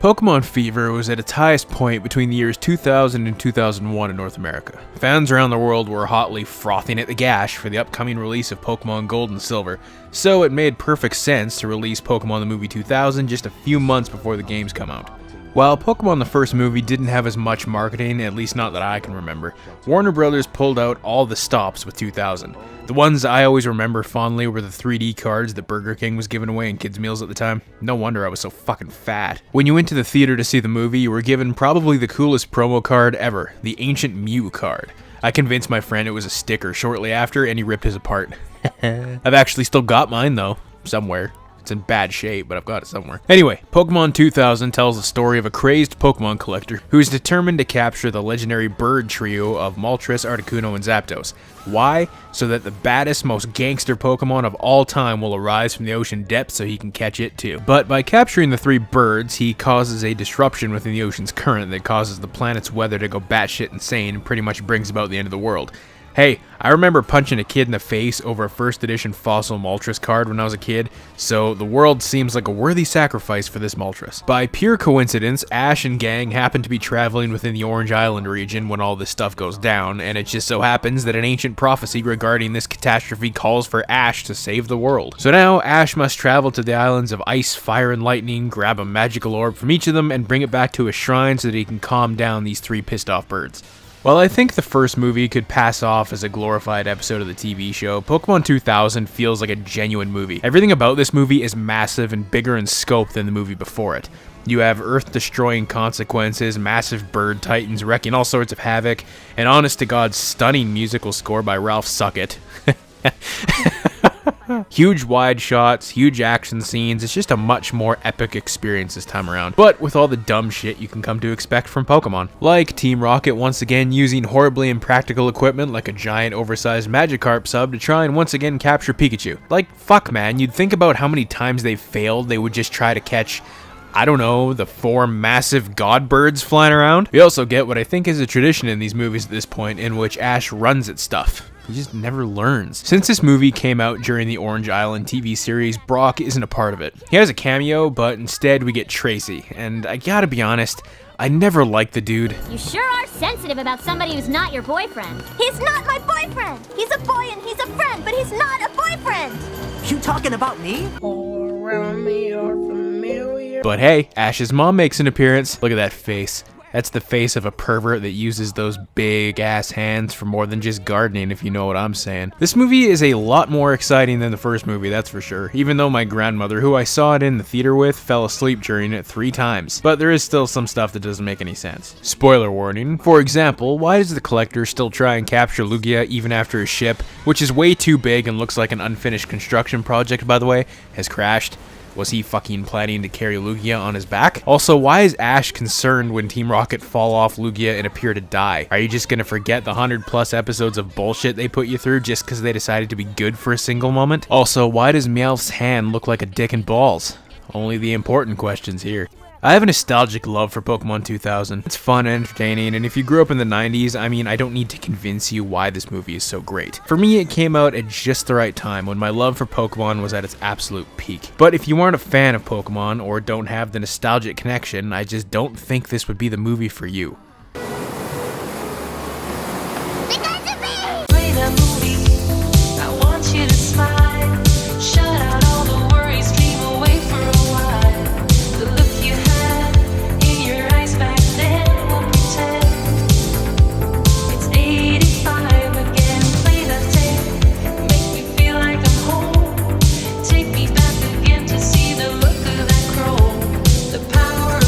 Pokemon fever was at its highest point between the years 2000 and 2001 in North America. Fans around the world were hotly frothing at the gash for the upcoming release of Pokemon Gold and Silver, so it made perfect sense to release Pokemon the Movie 2000 just a few months before the games come out. While Pokemon the first movie didn't have as much marketing, at least not that I can remember, Warner Brothers pulled out all the stops with 2000. The ones I always remember fondly were the 3D cards that Burger King was giving away in kids' meals at the time. No wonder I was so fucking fat. When you went to the theater to see the movie, you were given probably the coolest promo card ever, the Ancient Mew card. I convinced my friend it was a sticker shortly after, and he ripped his apart. I've actually still got mine though, somewhere. It's in bad shape, but I've got it somewhere. Anyway, Pokemon 2000 tells the story of a crazed Pokemon collector who is determined to capture the legendary bird trio of Moltres, Articuno, and Zapdos. Why? So that the baddest, most gangster Pokemon of all time will arise from the ocean depths so he can catch it too. But by capturing the three birds, he causes a disruption within the ocean's current that causes the planet's weather to go batshit insane and pretty much brings about the end of the world. Hey, I remember punching a kid in the face over a first edition Fossil Moltres card when I was a kid, so the world seems like a worthy sacrifice for this Moltres. By pure coincidence, Ash and gang happen to be traveling within the Orange Island region when all this stuff goes down, and it just so happens that an ancient prophecy regarding this catastrophe calls for Ash to save the world. So now, Ash must travel to the islands of Ice, Fire, and Lightning, grab a magical orb from each of them, and bring it back to a shrine so that he can calm down these three pissed off birds. While I think the first movie could pass off as a glorified episode of the TV show, Pokemon 2000 feels like a genuine movie. Everything about this movie is massive and bigger in scope than the movie before it. You have Earth-destroying consequences, massive bird titans wrecking all sorts of havoc, and honest-to-God stunning musical score by Ralph Suckett. Huge wide shots, huge action scenes, it's just a much more epic experience this time around. But with all the dumb shit you can come to expect from Pokemon. Like Team Rocket once again using horribly impractical equipment like a giant oversized Magikarp sub to try and once again capture Pikachu. Like, fuck man, you'd think about how many times they've failed, they would just try to catch, I don't know, the 4 massive god birds flying around. We also get what I think is a tradition in these movies at this point, in which Ash runs at stuff. He just never learns. Since this movie came out during the Orange Island TV series, Brock isn't a part of it. He has a cameo, but instead we get Tracy, and I gotta be honest, I never liked the dude. You sure are sensitive about somebody who's not your boyfriend. He's not my boyfriend! He's a boy and he's a friend, but he's not a boyfriend! You talking about me? All around me are familiar. But hey, Ash's mom makes an appearance. Look at that face. That's the face of a pervert that uses those big ass hands for more than just gardening, if you know what I'm saying. This movie is a lot more exciting than the first movie, that's for sure. Even though my grandmother, who I saw it in the theater with, fell asleep during it 3 times. But there is still some stuff that doesn't make any sense. Spoiler warning. For example, why does the collector still try and capture Lugia even after his ship, which is way too big and looks like an unfinished construction project by the way, has crashed? Was he fucking planning to carry Lugia on his back? Also, why is Ash concerned when Team Rocket fall off Lugia and appear to die? Are you just gonna forget the 100+ episodes of bullshit they put you through just because they decided to be good for a single moment? Also, why does Meowth's hand look like a dick and balls? Only the important questions here. I have a nostalgic love for Pokemon 2000. It's fun and entertaining, and if you grew up in the 90s, I mean, I don't need to convince you why this movie is so great. For me, it came out at just the right time, when my love for Pokemon was at its absolute peak. But if you aren't a fan of Pokemon, or don't have the nostalgic connection, I just don't think this would be the movie for you.